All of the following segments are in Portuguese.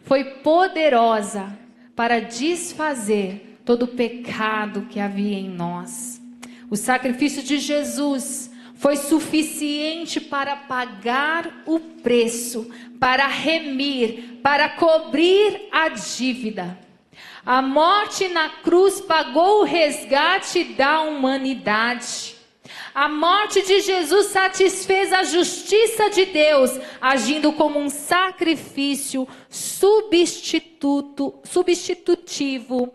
foi poderosa para desfazer todo o pecado que havia em nós. O sacrifício de Jesus foi suficiente para pagar o preço, para remir, para cobrir a dívida. A morte na cruz pagou o resgate da humanidade. A morte de Jesus satisfez a justiça de Deus, agindo como um sacrifício substitutivo,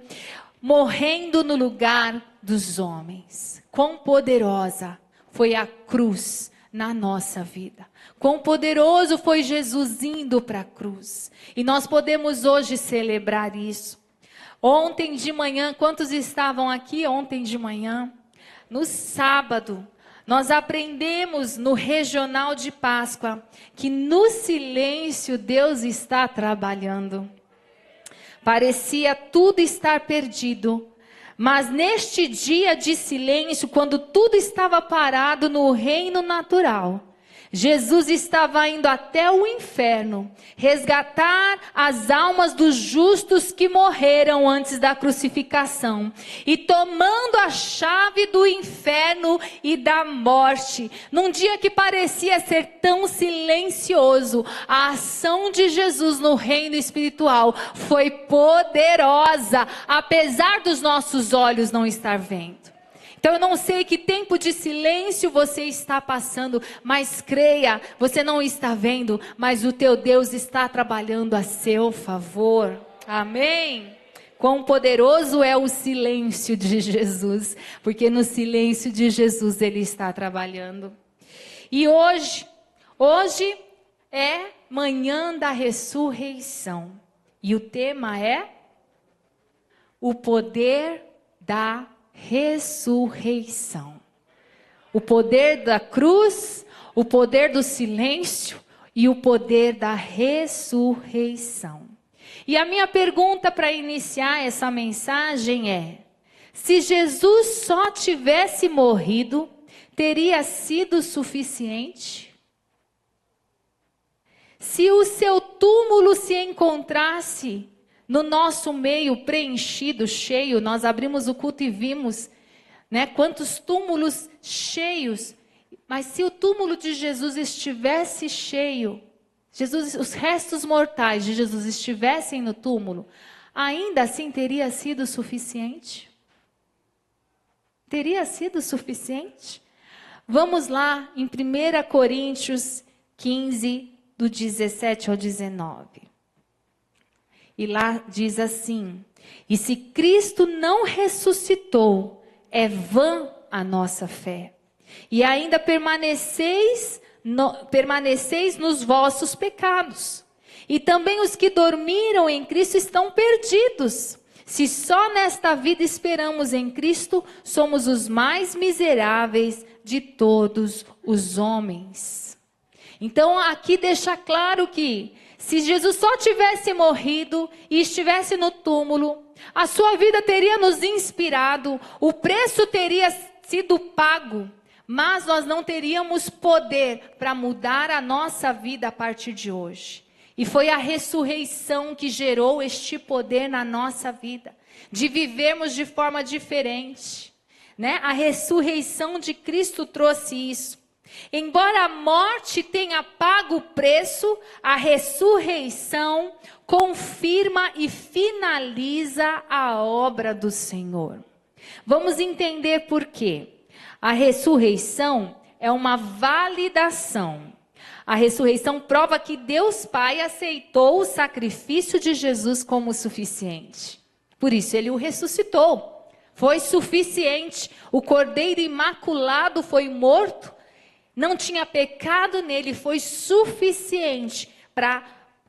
morrendo no lugar dos homens. Quão poderosa foi a cruz na nossa vida. Quão poderoso foi Jesus indo para a cruz. E nós podemos hoje celebrar isso. Ontem de manhã, quantos estavam aqui ontem de manhã? No sábado, nós aprendemos no Regional de Páscoa que no silêncio Deus está trabalhando. Parecia tudo estar perdido, mas neste dia de silêncio, quando tudo estava parado no reino natural, Jesus estava indo até o inferno, resgatar as almas dos justos que morreram antes da crucificação. E tomando a chave do inferno e da morte, num dia que parecia ser tão silencioso, a ação de Jesus no reino espiritual foi poderosa, apesar dos nossos olhos não estar vendo. Então eu não sei que tempo de silêncio você está passando, mas creia, você não está vendo, mas o teu Deus está trabalhando a seu favor. Amém? Quão poderoso é o silêncio de Jesus, porque no silêncio de Jesus Ele está trabalhando. E hoje é manhã da ressurreição, e o tema é o poder da ressurreição. O poder da cruz, o poder do silêncio e o poder da ressurreição. E a minha pergunta para iniciar essa mensagem é: se Jesus só tivesse morrido, teria sido suficiente? Se o seu túmulo se encontrasse no nosso meio preenchido, cheio, nós abrimos o culto e vimos, né, quantos túmulos cheios. Mas se o túmulo de Jesus estivesse cheio, os restos mortais de Jesus estivessem no túmulo, ainda assim teria sido suficiente? Teria sido suficiente? Vamos lá em 1 Coríntios 15, do 17 ao 19. E lá diz assim: e se Cristo não ressuscitou, é vã a nossa fé. E ainda permaneceis nos vossos pecados. E também os que dormiram em Cristo estão perdidos. Se só nesta vida esperamos em Cristo, somos os mais miseráveis de todos os homens. Então aqui deixa claro que se Jesus só tivesse morrido e estivesse no túmulo, a sua vida teria nos inspirado, o preço teria sido pago, mas nós não teríamos poder para mudar a nossa vida a partir de hoje. E foi a ressurreição que gerou este poder na nossa vida, de vivermos de forma diferente, né? A ressurreição de Cristo trouxe isso. Embora a morte tenha pago o preço, a ressurreição confirma e finaliza a obra do Senhor. Vamos entender por quê. A ressurreição é uma validação. A ressurreição prova que Deus Pai aceitou o sacrifício de Jesus como suficiente. Por isso Ele o ressuscitou. Foi suficiente. O Cordeiro Imaculado foi morto. Não tinha pecado nele, foi suficiente para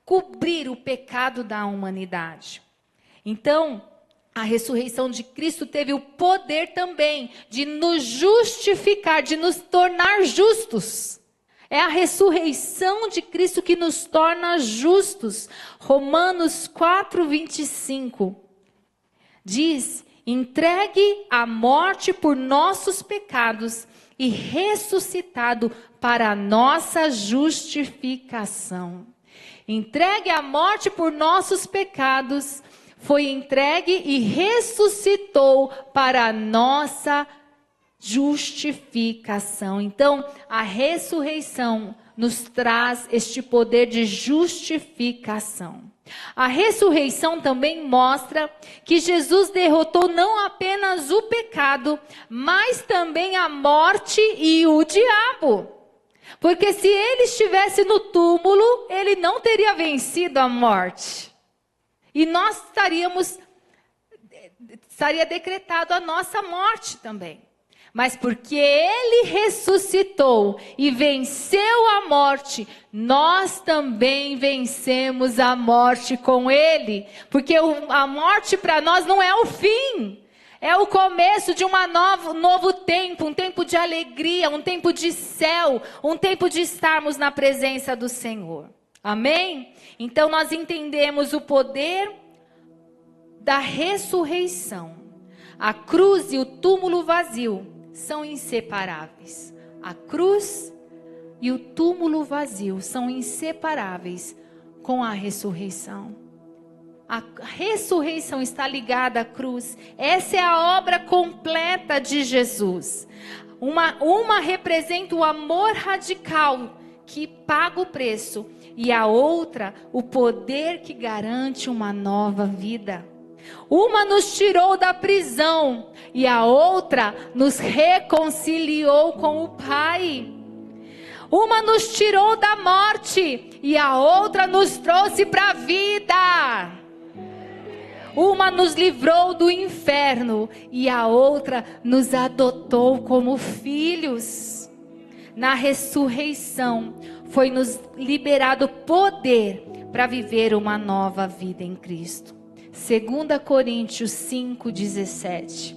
cobrir o pecado da humanidade. Então, a ressurreição de Cristo teve o poder também de nos justificar, de nos tornar justos. É a ressurreição de Cristo que nos torna justos. Romanos 4:25 diz: entregue à morte por nossos pecados e ressuscitado para a nossa justificação. entregue à morte por nossos pecados, foi entregue e ressuscitou para a nossa justificação. Então, a ressurreição nos traz este poder de justificação. A ressurreição também mostra que Jesus derrotou não apenas o pecado, mas também a morte e o diabo. Porque se ele estivesse no túmulo, ele não teria vencido a morte. E nós estaria decretado a nossa morte também. Mas porque ele ressuscitou e venceu a morte, nós também vencemos a morte com ele. Porque a morte para nós não é o fim, é o começo de um novo tempo, um tempo de alegria, um tempo de céu, um tempo de estarmos na presença do Senhor. Amém? Então nós entendemos o poder da ressurreição. A cruz e o túmulo vazio são inseparáveis. A cruz e o túmulo vazio são inseparáveis com a ressurreição. A ressurreição está ligada à cruz. Essa é a obra completa de Jesus. Uma representa o amor radical que paga o preço, e a outra, o poder que garante uma nova vida. Uma nos tirou da prisão e a outra nos reconciliou com o Pai. Uma nos tirou da morte e a outra nos trouxe para a vida. Uma nos livrou do inferno e a outra nos adotou como filhos. Na ressurreição foi nos liberado poder para viver uma nova vida em Cristo. 2 Coríntios 5:17.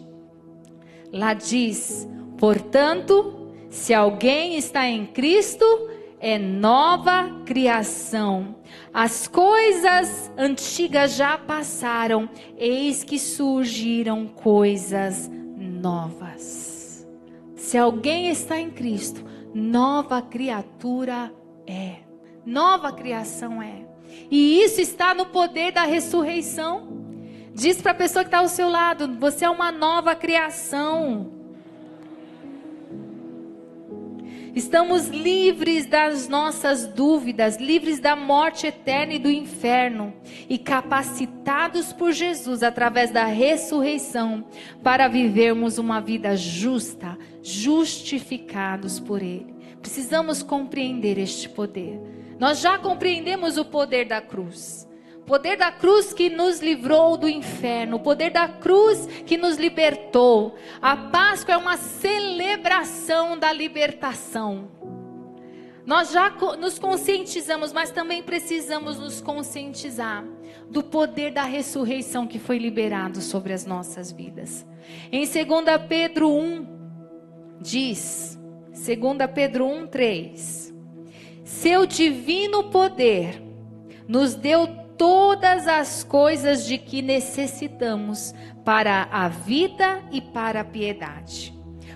Lá diz: portanto, se alguém está em Cristo, é nova criação. As coisas antigas já passaram, eis que surgiram coisas novas. Se alguém está em Cristo, nova criatura é. Nova criação é. E isso está no poder da ressurreição. Diz para a pessoa que está ao seu lado: você é uma nova criação. Estamos livres das nossas dúvidas, livres da morte eterna e do inferno, e capacitados por Jesus através da ressurreição para vivermos uma vida justa, justificados por Ele. Precisamos compreender este poder. Nós já compreendemos o poder da cruz. O poder da cruz que nos livrou do inferno. O poder da cruz que nos libertou. A Páscoa é uma celebração da libertação. Nós já nos conscientizamos, mas também precisamos nos conscientizar do poder da ressurreição que foi liberado sobre as nossas vidas. Em 2 Pedro 1, diz, 2 Pedro 1:3, seu divino poder nos deu todas as coisas de que necessitamos para a vida e para a piedade,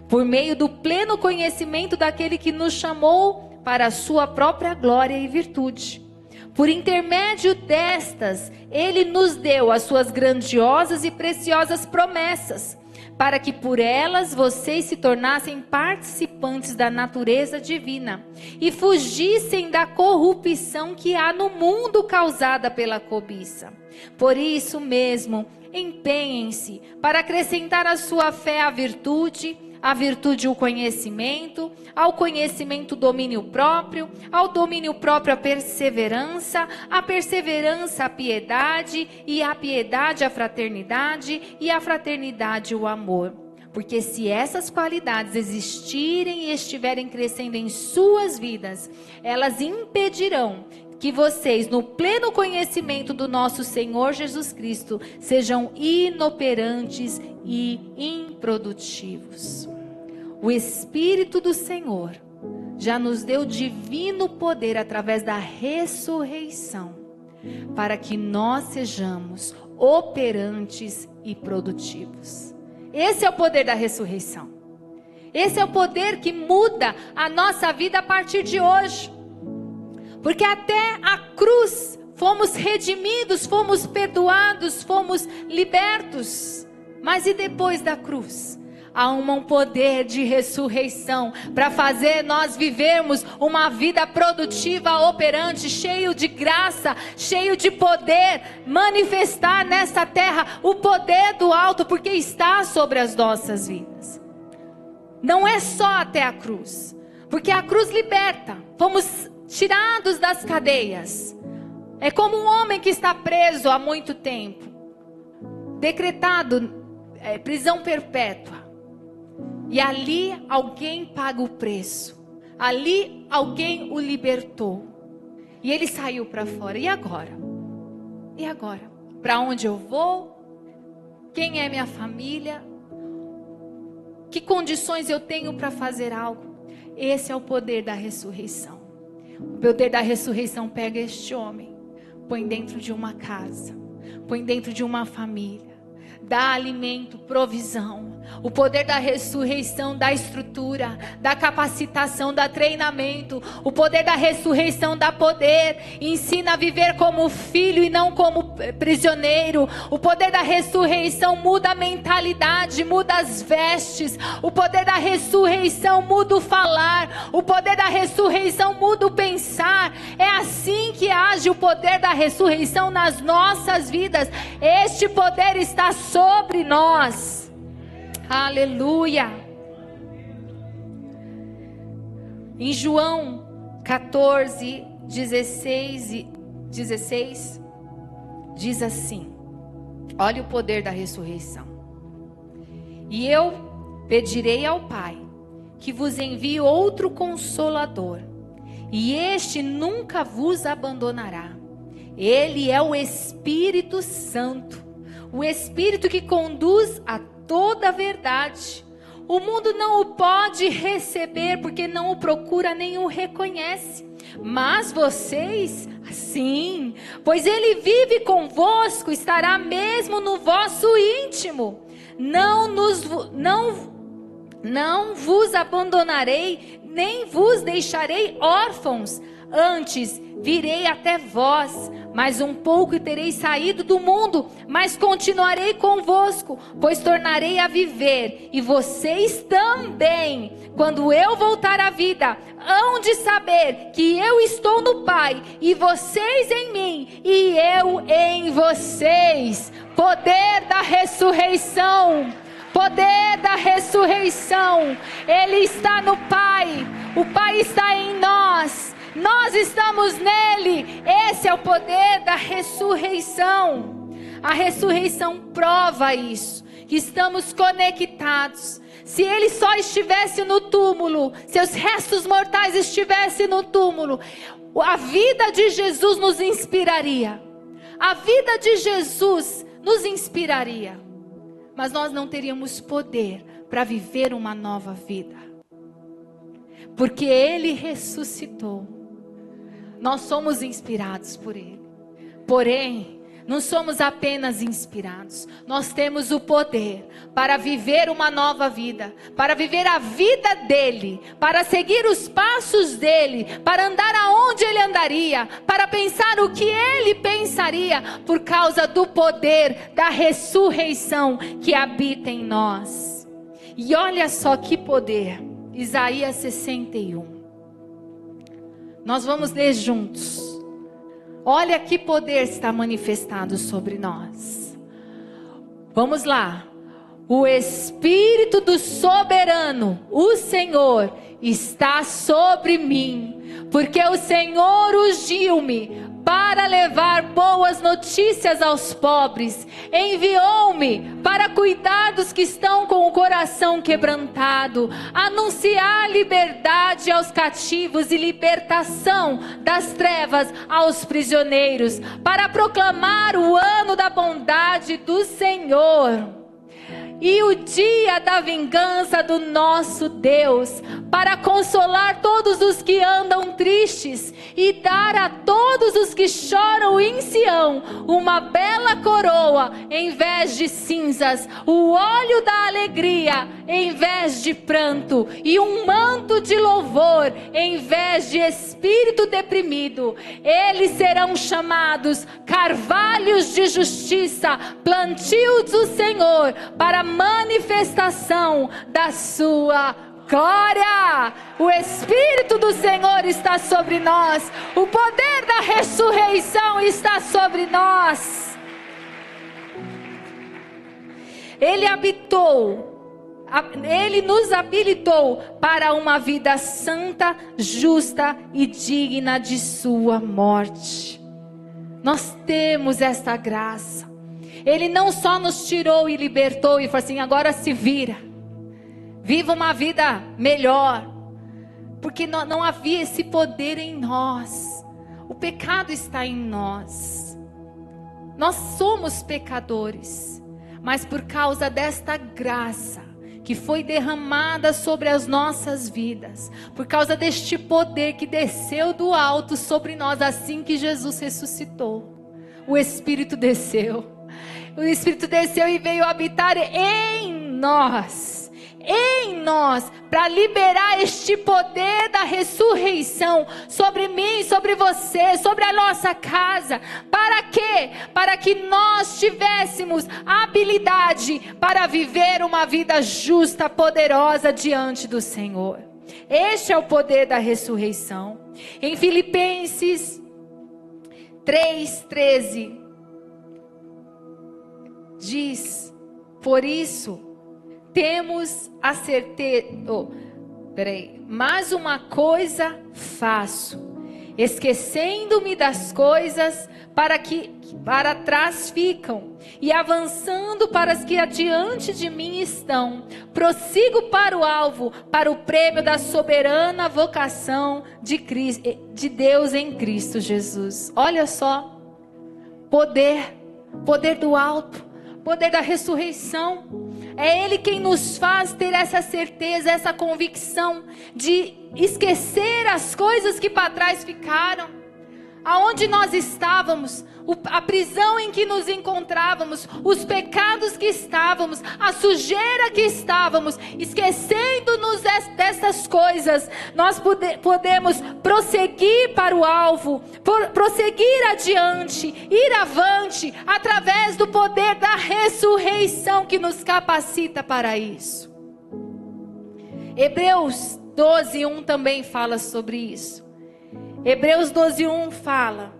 por meio do pleno conhecimento daquele que nos chamou para a sua própria glória e virtude. Por intermédio destas, ele nos deu as suas grandiosas e preciosas promessas, para que por elas vocês se tornassem participantes da natureza divina e fugissem da corrupção que há no mundo causada pela cobiça. Por isso mesmo, empenhem-se para acrescentar à sua fé a virtude o conhecimento, ao conhecimento o domínio próprio, ao domínio próprio a perseverança a piedade, e a piedade a fraternidade, e a fraternidade o amor. Porque se essas qualidades existirem e estiverem crescendo em suas vidas, elas impedirão que vocês, no pleno conhecimento do nosso Senhor Jesus Cristo, sejam inoperantes e improdutivos. O Espírito do Senhor já nos deu divino poder através da ressurreição, para que nós sejamos operantes e produtivos. Esse é o poder da ressurreição. Esse é o poder que muda a nossa vida a partir de hoje. Porque até a cruz fomos redimidos, fomos perdoados, fomos libertos. Mas e depois da cruz? Há um poder de ressurreição para fazer nós vivermos uma vida produtiva, operante, cheio de graça, cheio de poder, manifestar nessa terra o poder do alto, porque está sobre as nossas vidas. Não é só até a cruz, porque a cruz liberta, fomos tirados das cadeias. É como um homem que está preso há muito tempo, decretado prisão perpétua. E ali alguém paga o preço. Ali alguém o libertou. E ele saiu para fora. E agora? E agora? Para onde eu vou? Quem é minha família? Que condições eu tenho para fazer algo? Esse é o poder da ressurreição. O poder da ressurreição pega este homem, põe dentro de uma casa, põe dentro de uma família, dá alimento, provisão. O poder da ressurreição dá estrutura, dá capacitação, dá treinamento. O poder da ressurreição dá poder, ensina a viver como filho e não como prisioneiro. O poder da ressurreição muda a mentalidade, muda as vestes. O poder da ressurreição muda o falar. O poder da ressurreição muda o pensar. É assim que age o poder da ressurreição nas nossas vidas. Este poder está sobre nós. Aleluia. Em João 14, 16 diz assim: olha o poder da ressurreição. E eu pedirei ao Pai que vos envie outro Consolador, e este nunca vos abandonará. Ele é o Espírito Santo, o Espírito que conduz a toda a verdade. O mundo não o pode receber porque não o procura nem o reconhece. Mas vocês, sim, pois ele vive convosco, estará mesmo no vosso íntimo. Não vos abandonarei, nem vos deixarei órfãos. Antes virei até vós, mas um pouco e terei saído do mundo, mas continuarei convosco, pois tornarei a viver, e vocês também, quando eu voltar à vida, hão de saber que eu estou no Pai, e vocês em mim, e eu em vocês. Poder da ressurreição. Poder da ressurreição. Ele está no Pai, o Pai está em nós, nós estamos nele. Esse é o poder da ressurreição. A ressurreição prova isso, que estamos conectados. Se ele só estivesse no túmulo, se os restos mortais estivessem no túmulo, a vida de Jesus nos inspiraria. A vida de Jesus nos inspiraria. Mas nós não teríamos poder para viver uma nova vida. Porque ele ressuscitou. Nós somos inspirados por ele. Porém, não somos apenas inspirados. Nós temos o poder para viver uma nova vida. Para viver a vida dele. Para seguir os passos dele. Para andar aonde ele andaria. Para pensar o que ele pensaria. Por causa do poder da ressurreição que habita em nós. E olha só que poder. Isaías 61. Nós vamos ler juntos. Olha que poder está manifestado sobre nós. Vamos lá. O Espírito do Soberano, o Senhor, está sobre mim, porque o Senhor ungiu-me para levar boas notícias aos pobres. Enviou-me para cuidar dos que estão com o coração quebrantado, anunciar liberdade aos cativos e libertação das trevas aos prisioneiros, para proclamar o ano da bondade do Senhor e o dia da vingança do nosso Deus, para consolar todos os que andam tristes e dar a todos os que choram em Sião uma bela coroa em vez de cinzas, o óleo da alegria em vez de pranto e um manto de louvor em vez de espírito deprimido. Eles serão chamados carvalhos de justiça, plantio do Senhor, para manifestação da sua glória. O Espírito do Senhor está sobre nós. O poder da ressurreição está sobre nós. Ele nos habilitou para uma vida santa, justa e digna de sua morte. Nós temos esta graça. Ele não só nos tirou e libertou e falou assim: agora se vira, viva uma vida melhor, porque não havia esse poder em nós. O pecado está em nós. Nós somos pecadores, mas por causa desta graça que foi derramada sobre as nossas vidas, por causa deste poder que desceu do alto sobre nós assim que Jesus ressuscitou, o Espírito desceu. O Espírito desceu e veio habitar em nós, para liberar este poder da ressurreição sobre mim, sobre você, sobre a nossa casa. Para quê? Para que nós tivéssemos habilidade para viver uma vida justa, poderosa diante do Senhor. Este é o poder da ressurreição. Em Filipenses 3:13 diz: por isso temos a certeza, mas uma coisa faço, esquecendo-me das coisas para trás ficam, e avançando para as que adiante de mim estão, prossigo para o alvo, para o prêmio da soberana vocação de Deus em Cristo Jesus. Olha só, poder do alto, poder da ressurreição. É Ele quem nos faz ter essa certeza, essa convicção de esquecer as coisas que para trás ficaram. Aonde nós estávamos, a prisão em que nos encontrávamos, os pecados que estávamos, a sujeira que estávamos, esquecendo-nos dessas coisas, nós podemos prosseguir para o alvo, prosseguir adiante, ir avante, através do poder da ressurreição que nos capacita para isso. Hebreus 12:1 também fala sobre isso. Hebreus 12:1 fala: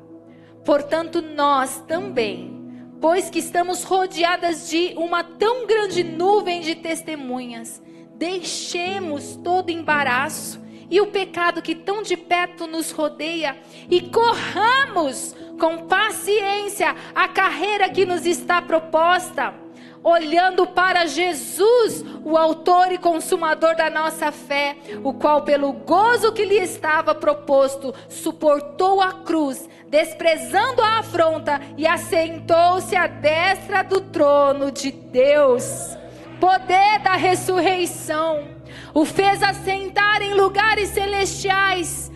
portanto nós também, pois que estamos rodeadas de uma tão grande nuvem de testemunhas, deixemos todo embaraço e o pecado que tão de perto nos rodeia, e corramos com paciência a carreira que nos está proposta, olhando para Jesus, o autor e consumador da nossa fé, o qual pelo gozo que lhe estava proposto, suportou a cruz, desprezando a afronta, e assentou-se à destra do trono de Deus. Poder da ressurreição o fez assentar em lugares celestiais,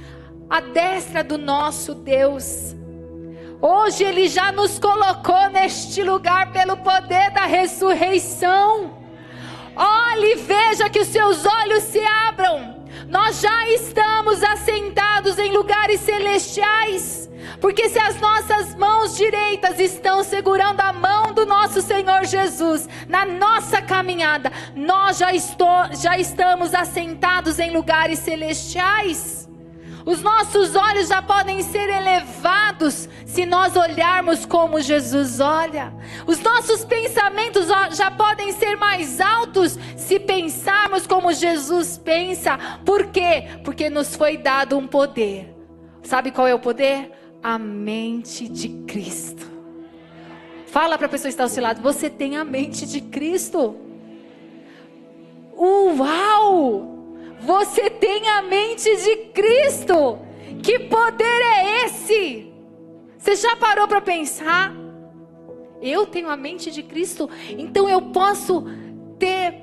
à destra do nosso Deus. Hoje Ele já nos colocou neste lugar pelo poder da ressurreição. Olhe e veja que os seus olhos se abram. Nós já estamos assentados em lugares celestiais. Porque se as nossas mãos direitas estão segurando a mão do nosso Senhor Jesus na nossa caminhada, nós já estamos assentados em lugares celestiais. Os nossos olhos já podem ser elevados se nós olharmos como Jesus olha. Os nossos pensamentos já podem ser mais altos se pensarmos como Jesus pensa. Por quê? Porque nos foi dado um poder. Sabe qual é o poder? A mente de Cristo. Fala para a pessoa que está ao seu lado: você tem a mente de Cristo. Uau! Você tem a mente de Cristo. Que poder é esse? Você já parou para pensar? Eu tenho a mente de Cristo, então eu posso ter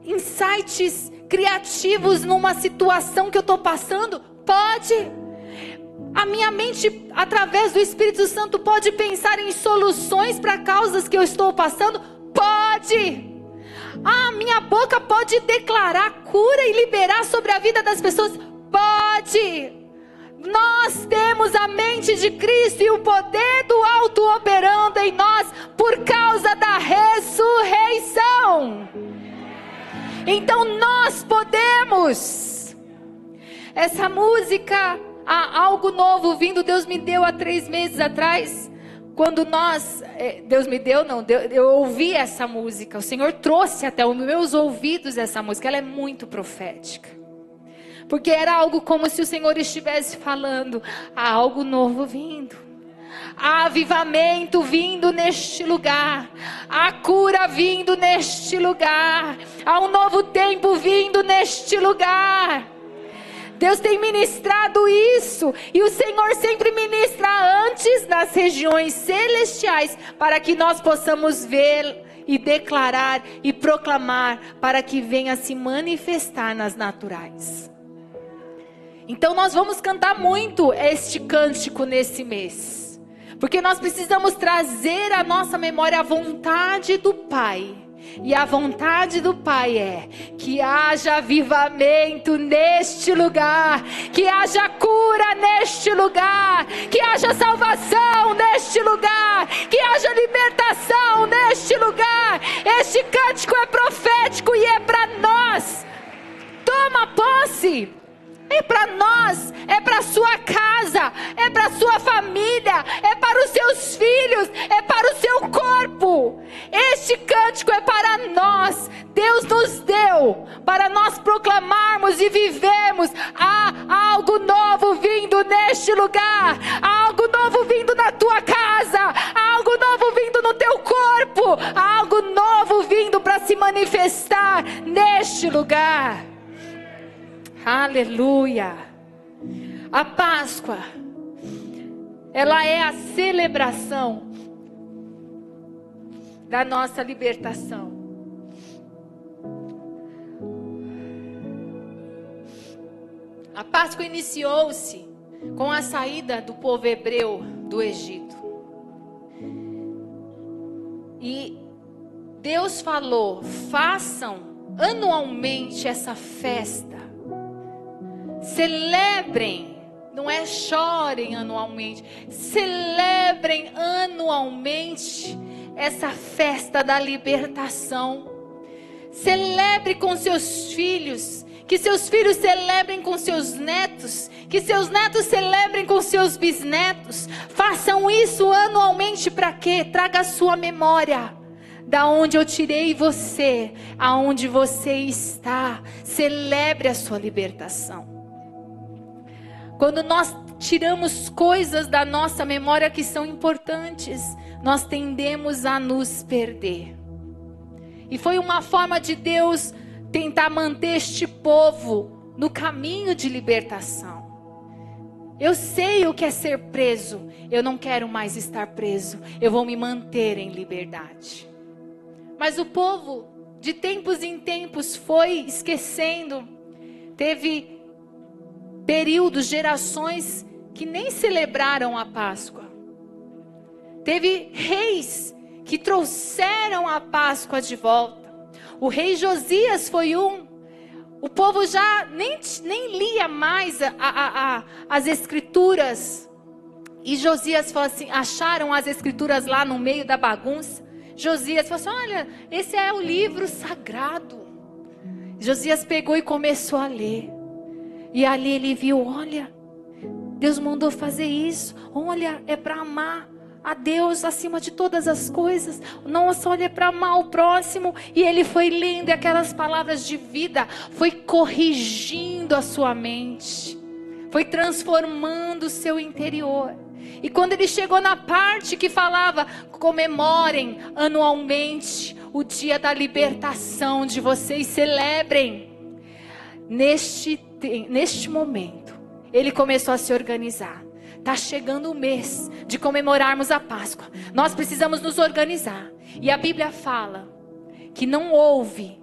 insights criativos numa situação que eu estou passando? Pode. A minha mente, através do Espírito Santo, pode pensar em soluções para causas que eu estou passando? Pode. A minha boca pode declarar cura e liberar sobre a vida das pessoas? Pode. Nós temos a mente de Cristo e o poder do alto operando em nós por causa da ressurreição. Então nós podemos. Essa música, algo novo vindo, Deus me deu há 3 meses atrás. Quando Deus me deu, não, eu ouvi essa música. O Senhor trouxe até os meus ouvidos essa música. Ela é muito profética. Porque era algo como se o Senhor estivesse falando: há algo novo vindo. Há avivamento vindo neste lugar. Há cura vindo neste lugar. Há um novo tempo vindo neste lugar. Deus tem ministrado isso. E o Senhor sempre ministra antes nas regiões celestiais, para que nós possamos ver e declarar e proclamar, para que venha se manifestar nas naturais. Então nós vamos cantar muito este cântico nesse mês, porque nós precisamos trazer à nossa memória a vontade do Pai. E a vontade do Pai é que haja avivamento neste lugar, que haja cura neste lugar, que haja salvação neste lugar, que haja libertação neste lugar. Este cântico é profético e é para nós. Toma posse. É para nós, é para a sua casa, é para a sua família, é para os seus filhos, é para o seu corpo. Este cântico é para nós. Deus nos deu para nós proclamarmos e vivermos. Há algo novo vindo neste lugar, há algo novo vindo na tua casa, há algo novo vindo no teu corpo, há algo novo vindo para se manifestar neste lugar. Aleluia. A Páscoa, ela é a celebração da nossa libertação. A Páscoa iniciou-se com a saída do povo hebreu do Egito. E Deus falou: façam anualmente essa festa. Celebrem, não é chorem anualmente, celebrem anualmente essa festa da libertação. Celebre com seus filhos, que seus filhos celebrem com seus netos, que seus netos celebrem com seus bisnetos. Façam isso anualmente. Para quê? Traga a sua memória. Da onde eu tirei você, aonde você está. Celebre a sua libertação. Quando nós tiramos coisas da nossa memória que são importantes, nós tendemos a nos perder. E foi uma forma de Deus tentar manter este povo no caminho de libertação. Eu sei o que é ser preso. Eu não quero mais estar preso. Eu vou me manter em liberdade. Mas o povo, de tempos em tempos, foi esquecendo. Teve períodos, gerações que nem celebraram a Páscoa. Teve reis que trouxeram a Páscoa de volta. O rei Josias foi um. O povo já nem lia mais as escrituras. E Josias falou assim, acharam as escrituras lá no meio da bagunça. Josias falou assim, olha, esse é o livro sagrado. Josias pegou e começou a ler. E ali ele viu, olha, Deus mandou fazer isso. Olha, é para amar a Deus acima de todas as coisas. Nossa, olha, é para amar o próximo. E ele foi lendo aquelas palavras de vida, foi corrigindo a sua mente, foi transformando o seu interior. E quando ele chegou na parte que falava, comemorem anualmente o dia da libertação de vocês, celebrem. Neste momento, ele começou a se organizar. Está chegando o mês de comemorarmos a Páscoa. Nós precisamos nos organizar. E a Bíblia fala que não houve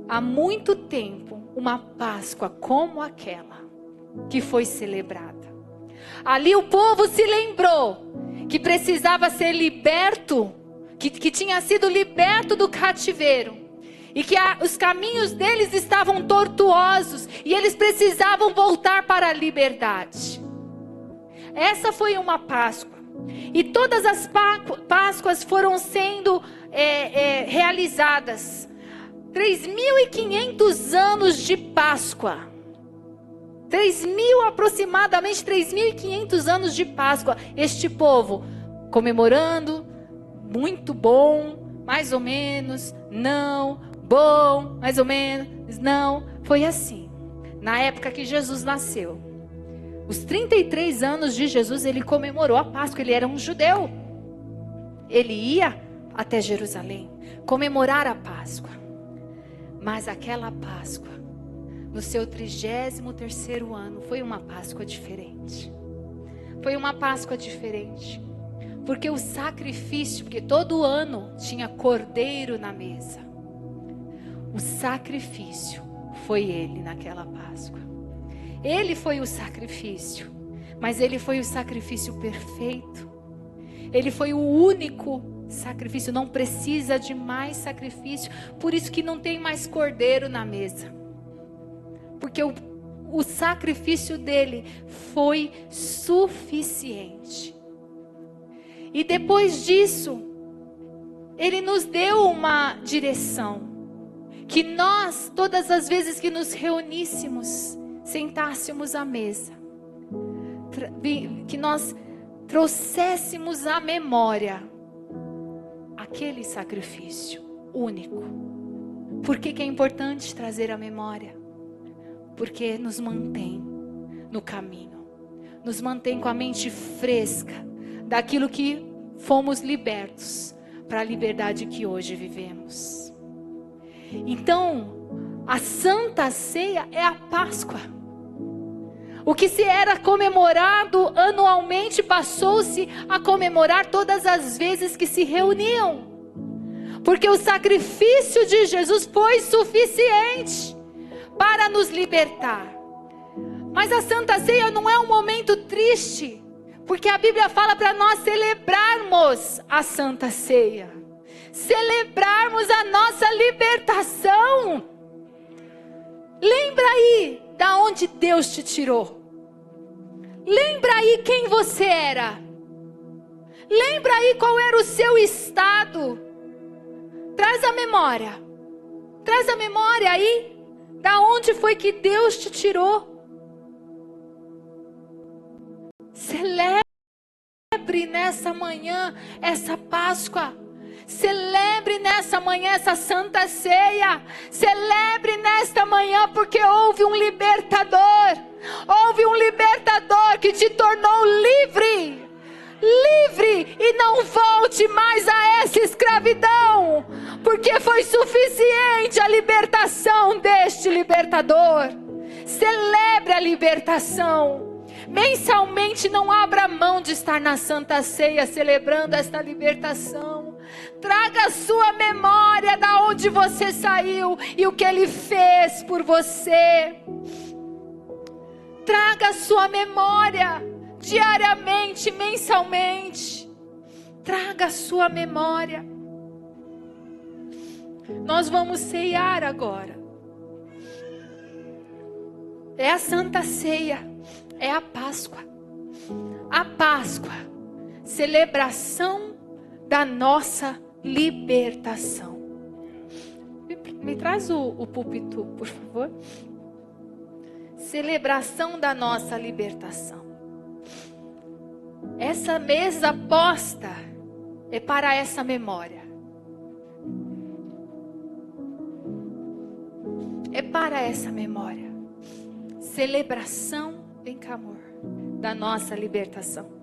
há muito tempo uma Páscoa como aquela que foi celebrada. Ali o povo se lembrou que precisava ser liberto, que tinha sido liberto do cativeiro. E que os caminhos deles estavam tortuosos. E eles precisavam voltar para a liberdade. Essa foi uma Páscoa. E todas as Páscoas foram sendo realizadas. 3.500 anos de Páscoa. Aproximadamente 3.500 anos de Páscoa. Este povo comemorando, muito bom, mais ou menos, não, bom, mais ou menos, não. Foi assim, na época que Jesus nasceu. Os 33 anos de Jesus, ele comemorou a Páscoa, ele era um judeu. Ele ia até Jerusalém comemorar a Páscoa. Mas aquela Páscoa, no seu 33º ano, foi uma Páscoa diferente. Foi uma Páscoa diferente. Porque o sacrifício, porque todo ano tinha cordeiro na mesa. O sacrifício foi ele naquela Páscoa. Ele foi o sacrifício, mas ele foi o sacrifício perfeito. Ele foi o único sacrifício, não precisa de mais sacrifício. Por isso que não tem mais cordeiro na mesa. Porque o sacrifício dele foi suficiente. E depois disso, ele nos deu uma direção. Que nós, todas as vezes que nos reuníssemos, sentássemos à mesa. Que nós trouxéssemos à memória aquele sacrifício único. Por que é importante trazer à memória? Porque nos mantém no caminho. Nos mantém com a mente fresca daquilo que fomos libertos para a liberdade que hoje vivemos. Então, a Santa Ceia é a Páscoa. O que se era comemorado anualmente passou-se a comemorar todas as vezes que se reuniam. Porque o sacrifício de Jesus foi suficiente para nos libertar. Mas a Santa Ceia não é um momento triste. Porque a Bíblia fala para nós celebrarmos a Santa Ceia. Celebrarmos a nossa libertação. Lembra aí da onde Deus te tirou. Lembra aí quem você era. Lembra aí qual era o seu estado. Traz a memória. Traz a memória aí da onde foi que Deus te tirou. Celebre nessa manhã essa Páscoa. Celebre nessa manhã essa Santa Ceia. Celebre nesta manhã porque houve um libertador. Houve um libertador que te tornou livre. Livre e não volte mais a essa escravidão. Porque foi suficiente a libertação deste libertador. Celebre a libertação. Mensalmente não abra mão de estar na Santa Ceia celebrando esta libertação. Traga a sua memória da onde você saiu e o que Ele fez por você. Traga a sua memória diariamente, mensalmente. Traga a sua memória. Nós vamos ceiar agora. É a Santa Ceia. É a Páscoa. A Páscoa, celebração da nossa libertação. Me traz o púlpito, por favor. Celebração da nossa libertação. Essa mesa posta é para essa memória. É para essa memória. Celebração, vem cá, amor, da nossa libertação.